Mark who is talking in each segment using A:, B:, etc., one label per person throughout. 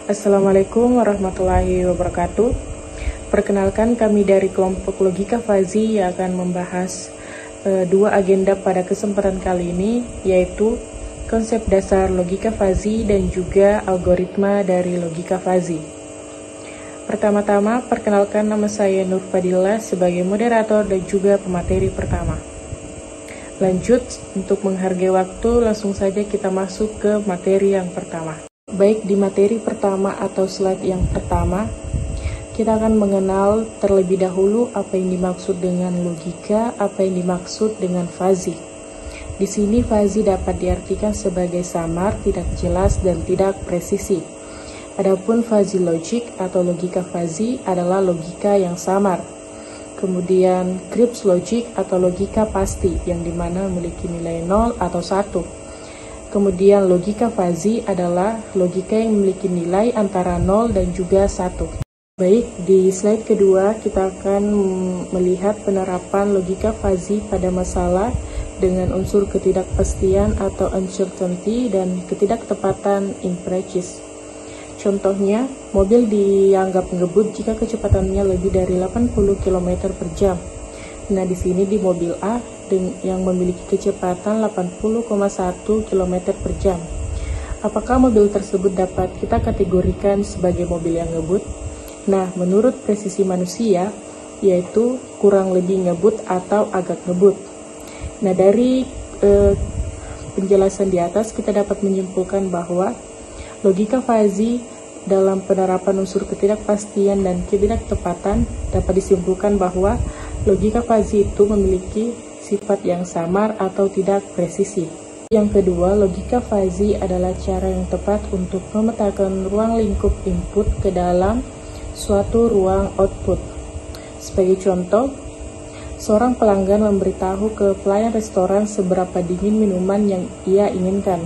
A: Assalamualaikum warahmatullahi wabarakatuh. Perkenalkan, kami dari kelompok Logika Fazi yang akan membahas dua agenda pada kesempatan kali ini, yaitu konsep dasar logika fazi dan juga algoritma dari logika fazi. Pertama-tama, perkenalkan, nama saya Nur Fadila sebagai moderator dan juga pemateri pertama. Lanjut, untuk menghargai waktu, langsung saja kita masuk ke materi yang pertama. Baik, di materi pertama atau slide yang pertama, kita akan mengenal terlebih dahulu apa yang dimaksud dengan logika, apa yang dimaksud dengan fazi. Di sini fazi dapat diartikan sebagai samar, tidak jelas, dan tidak presisi. Adapun fazi logik atau logika fazi adalah logika yang samar. Kemudian Kripps logik atau logika pasti, yang dimana memiliki nilai 0 atau 1. Kemudian logika fazi adalah logika yang memiliki nilai antara 0 dan juga 1. Baik, di slide kedua kita akan melihat penerapan logika fazi pada masalah dengan unsur ketidakpastian atau uncertainty dan ketidaktepatan imprecis. Contohnya, mobil dianggap ngebut jika kecepatannya lebih dari 80 km per jam. Nah, di sini di mobil A yang memiliki kecepatan 80,1 km per jam. Apakah mobil tersebut dapat kita kategorikan sebagai mobil yang ngebut? Nah, menurut presisi manusia, yaitu kurang lebih ngebut atau agak ngebut. Nah, dari penjelasan di atas kita dapat menyimpulkan bahwa logika fazi dalam penerapan unsur ketidakpastian dan ketidaktepatan dapat disimpulkan bahwa logika fazi itu memiliki sifat yang samar atau tidak presisi. Yang kedua, logika fazi adalah cara yang tepat untuk memetakan ruang lingkup input ke dalam suatu ruang output. Sebagai contoh, seorang pelanggan memberitahu ke pelayan restoran seberapa dingin minuman yang ia inginkan.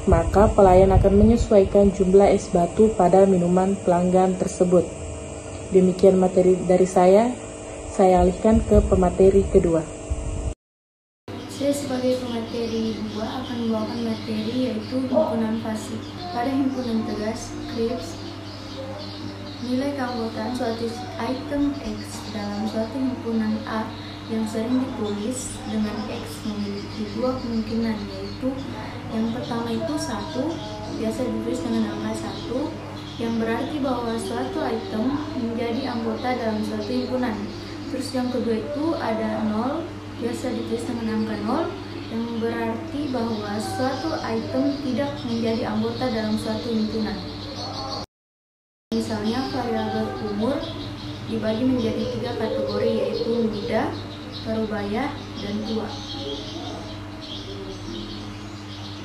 A: Maka pelayan akan menyesuaikan jumlah es batu pada minuman pelanggan tersebut. Demikian materi dari saya alihkan ke pemateri kedua.
B: Saya sebagai pemateri 2 akan membawakan materi yaitu himpunan fazi. Pada himpunan tegas, Kripps, nilai keanggotaan suatu item X dalam suatu himpunan A yang sering ditulis dengan X memiliki dua kemungkinan, yaitu yang pertama itu 1, biasa ditulis dengan angka 1, yang berarti bahwa suatu item menjadi anggota dalam suatu himpunan. Terus yang kedua itu ada 0, biasa ditulis dengan angka 0, yang berarti bahwa suatu item tidak menjadi anggota dalam suatu himpunan. Misalnya variabel umur dibagi menjadi 3 kategori, yaitu muda, parubaya, dan tua.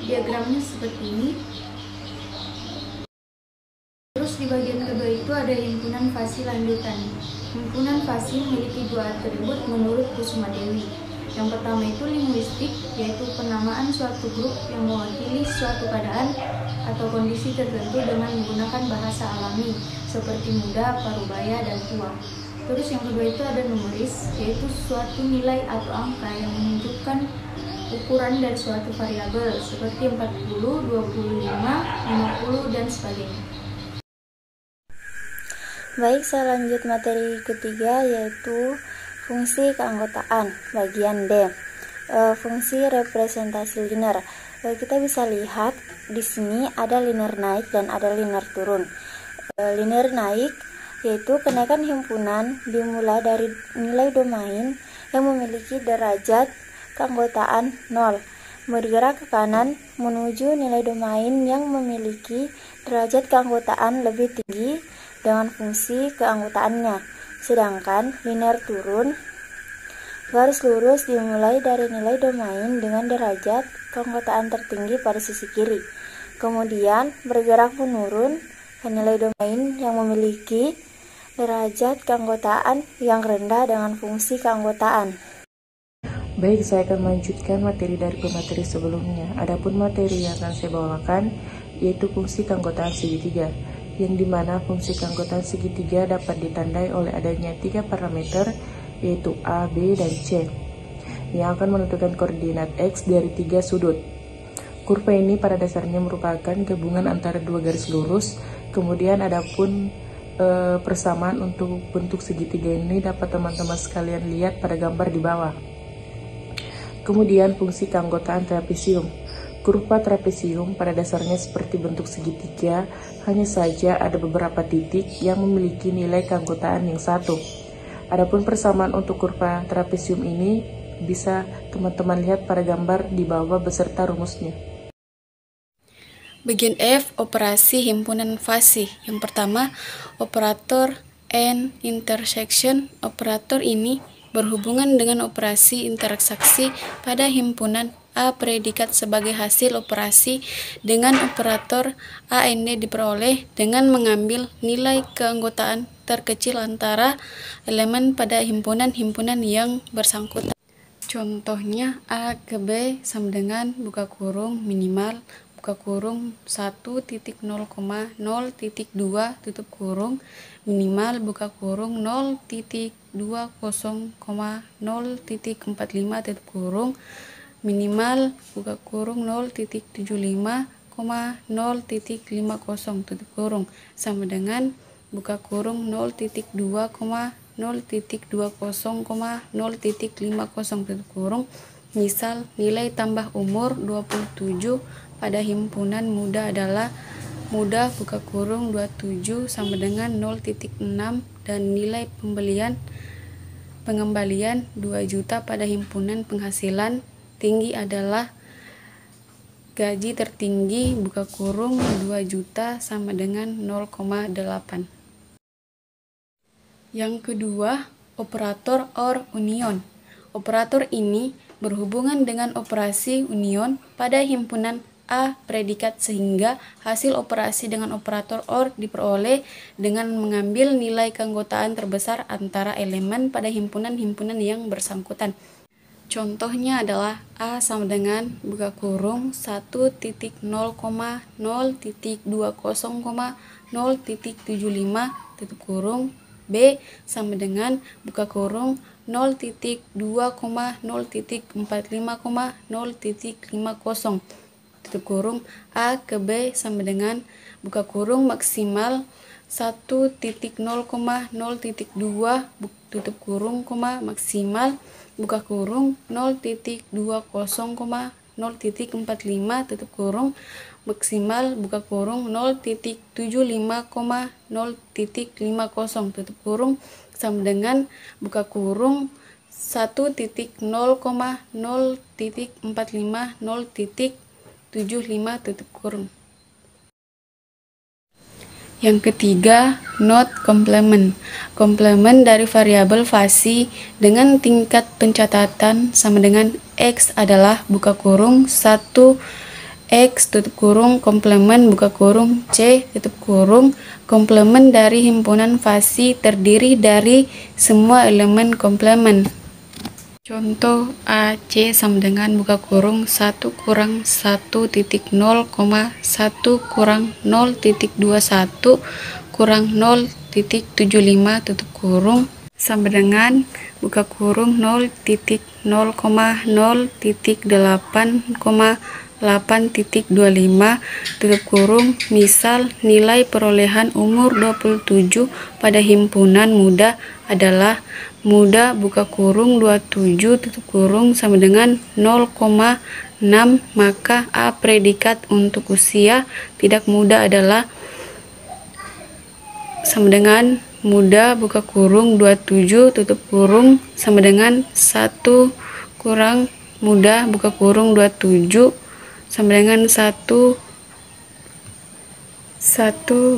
B: Diagramnya seperti ini. Terus di bagian kedua itu ada himpunan fazi lanjutan. Himpunan fazi memiliki 2 atribut menurut Kusuma Dewi. Yang pertama itu linguistik, yaitu penamaan suatu grup yang mewakili suatu keadaan atau kondisi tertentu dengan menggunakan bahasa alami, seperti muda, parubaya, dan tua. Terus yang kedua itu ada numeris, yaitu suatu nilai atau angka yang menunjukkan ukuran dari suatu variabel, seperti 40, 25, 50, dan sebagainya.
C: Baik, saya lanjut materi ketiga, yaitu fungsi keanggotaan, bagian D. Fungsi representasi linear. Kita bisa lihat di sini ada linear naik dan ada linear turun. Linear naik yaitu kenaikan himpunan dimulai dari nilai domain yang memiliki derajat keanggotaan 0, bergerak ke kanan menuju nilai domain yang memiliki derajat keanggotaan lebih tinggi dengan fungsi keanggotaannya. Sedangkan linear turun, garis lurus dimulai dari nilai domain dengan derajat keanggotaan tertinggi pada sisi kiri, kemudian bergerak menurun ke nilai domain yang memiliki derajat keanggotaan yang rendah dengan fungsi keanggotaan.
A: Baik, saya akan melanjutkan materi dari pemateri sebelumnya. Adapun materi yang akan saya bawakan yaitu fungsi keanggotaan segitiga, yang dimana fungsi keanggotaan segitiga dapat ditandai oleh adanya 3 parameter, yaitu A, B, dan C, yang akan menentukan koordinat X dari 3 sudut. Kurva ini pada dasarnya merupakan gabungan antara 2 garis lurus Kemudian adapun persamaan untuk bentuk segitiga ini dapat teman-teman sekalian lihat pada gambar di bawah. Kemudian fungsi keanggotaan trapesium. Kurva trapesium pada dasarnya seperti bentuk segitiga, hanya saja ada beberapa titik yang memiliki nilai keanggotaan yang satu. Adapun persamaan untuk kurva trapesium ini bisa teman-teman lihat pada gambar di bawah beserta rumusnya.
D: Bagian F, operasi himpunan fasi. Yang pertama, operator and intersection. Operator ini berhubungan dengan operasi interaksi pada himpunan A predikat sebagai hasil operasi dengan operator AND diperoleh dengan mengambil nilai keanggotaan terkecil antara elemen pada himpunan-himpunan yang bersangkutan. Contohnya A ke B sama dengan buka kurung minimal buka kurung 1.0,0.2 tutup kurung minimal buka kurung 0.20,0.45 tutup kurung minimal buka kurung 0.75,0.50 tutup kurung sama dengan buka kurung 0.20,0.50 tutup kurung. Misal nilai tambah umur 27 pada himpunan muda adalah muda buka kurung 27 sama dengan 0.6 dan nilai pengembalian 2 juta pada himpunan penghasilan tinggi adalah gaji tertinggi buka kurung 2 juta sama dengan 0,8. Yang kedua, operator or union. Operator ini berhubungan dengan operasi union pada himpunan A predikat sehingga hasil operasi dengan operator OR diperoleh dengan mengambil nilai keanggotaan terbesar antara elemen pada himpunan-himpunan yang bersangkutan. Contohnya adalah A sama dengan buka kurung 1.0,0.20,0.75 tutup kurung B sama dengan buka kurung 0.2,0.45,0.50 tutup kurung A ke B sama dengan buka kurung maksimal 1.0,0.2 tutup kurung maksimal buka kurung 0.20,0.45 tutup kurung maksimal buka kurung 0.75,0.50 tutup kurung sama dengan buka kurung 1.0,0.45,0.75 tutup kurung. Yang ketiga, not complement. Komplement dari variabel fasi dengan tingkat pencatatan sama dengan X adalah buka kurung 1 X tutup kurung komplement buka kurung C tutup kurung. Komplement dari himpunan fasi terdiri dari semua elemen komplement. Contoh A, C sama dengan buka kurung 1 kurang 1.0,1 kurang 0.21 kurang 0.75 tutup kurung sama dengan buka kurung 0.0.8,8.25 tutup kurung. Misal nilai perolehan umur 27 pada himpunan muda adalah muda buka kurung 27 tutup kurung sama dengan 0,6, maka A predikat untuk usia tidak muda adalah sama dengan muda buka kurung 27 tutup kurung sama dengan 1 kurang muda buka kurung 27 sama dengan 1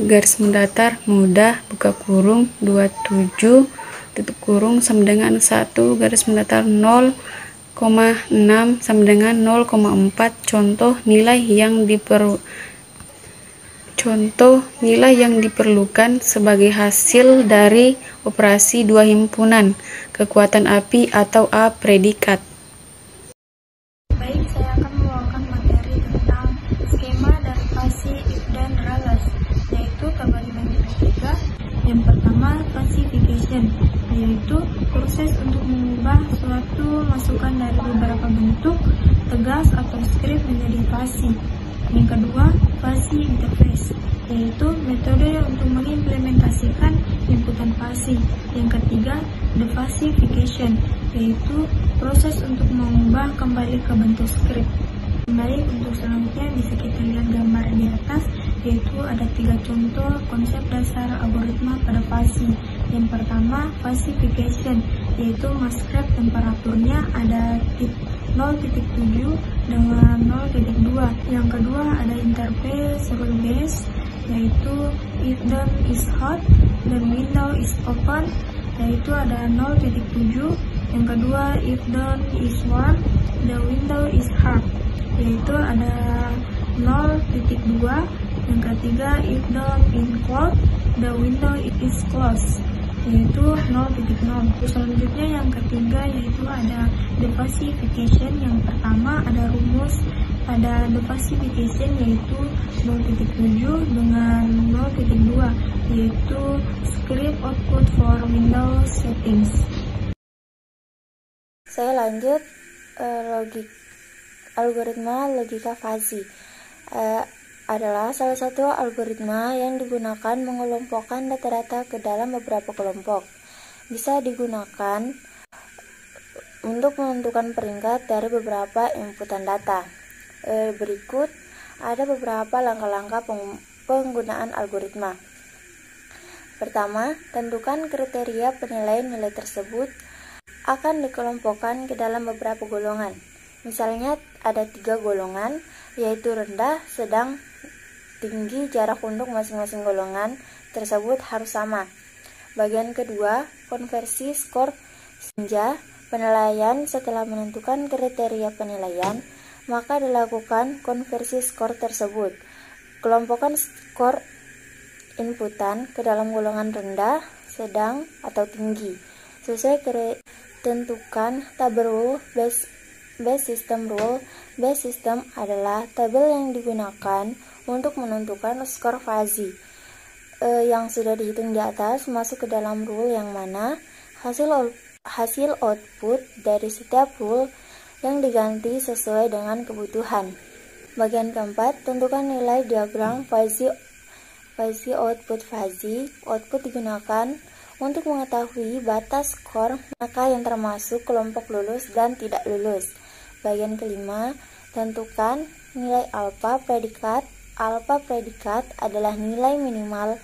D: garis mendatar muda buka kurung 27 tutup kurung sama dengan 1 garis mendatar 0,6 sama dengan 0,4. Contoh nilai yang diperlukan sebagai hasil dari operasi dua himpunan, kekuatan api atau A predikat.
B: Baik, saya akan membawakan materi tentang skema dari fasi if dan realize, yaitu terbagi menjadi 3. Yang pertama, classification, yaitu proses untuk mengubah suatu masukan dari beberapa bentuk tegas atau script menjadi fasi. Yang kedua, fasi interface, yaitu metode untuk mengimplementasikan inputan fasi. Yang ketiga, defasification, yaitu proses untuk mengubah kembali ke bentuk script. Kembali untuk selanjutnya bisa kita lihat gambar di atas, yaitu ada 3 contoh konsep dasar algoritma pada fasi. Yang pertama, falsification, yaitu maskrip temperaturnya ada 0.7 dengan 0.2. Yang kedua ada interface rule base, yaitu if done is hot dan window is open, yaitu ada 0.7. Yang kedua if done is warm, the window is hard, yaitu ada 0.2. Yang ketiga if done in cold, the window is closed, yaitu 0.0. Selanjutnya yang ketiga yaitu ada defasification. Yang pertama ada rumus pada defasification yaitu 0.7 dengan 0.2, yaitu script output for Windows settings.
C: Saya lanjut algoritma logika fuzzy. Adalah salah satu algoritma yang digunakan mengelompokkan data-data ke dalam beberapa kelompok. Bisa digunakan untuk menentukan peringkat dari beberapa inputan data. Berikut ada beberapa langkah-langkah penggunaan algoritma. Pertama, tentukan kriteria penilaian nilai tersebut akan dikelompokkan ke dalam beberapa golongan. Misalnya ada 3 golongan, yaitu rendah, sedang, tinggi. Jarak untuk masing-masing golongan tersebut harus sama. Bagian kedua, konversi skor senja penilaian. Setelah menentukan kriteria penilaian, maka dilakukan konversi skor tersebut. Kelompokkan skor inputan ke dalam golongan rendah, sedang, atau tinggi. Sesuai tentukan tabel rule base system rule. Base system adalah tabel yang digunakan untuk menentukan skor fuzzy yang sudah dihitung di atas masuk ke dalam rule yang mana hasil output dari setiap rule yang diganti sesuai dengan kebutuhan. Bagian keempat, tentukan nilai diagram fuzzy output fuzzy. Output digunakan untuk mengetahui batas skor maka yang termasuk kelompok lulus dan tidak lulus. Bagian kelima, tentukan nilai alpha predikat. Alpha predikat adalah nilai minimal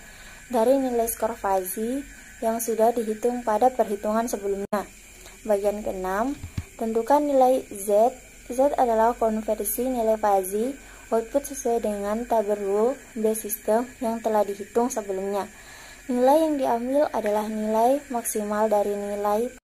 C: dari nilai skor fuzzy yang sudah dihitung pada perhitungan sebelumnya. Bagian keenam, tentukan nilai Z. Z adalah konversi nilai fuzzy output sesuai dengan tabel rule base system yang telah dihitung sebelumnya. Nilai yang diambil adalah nilai maksimal dari nilai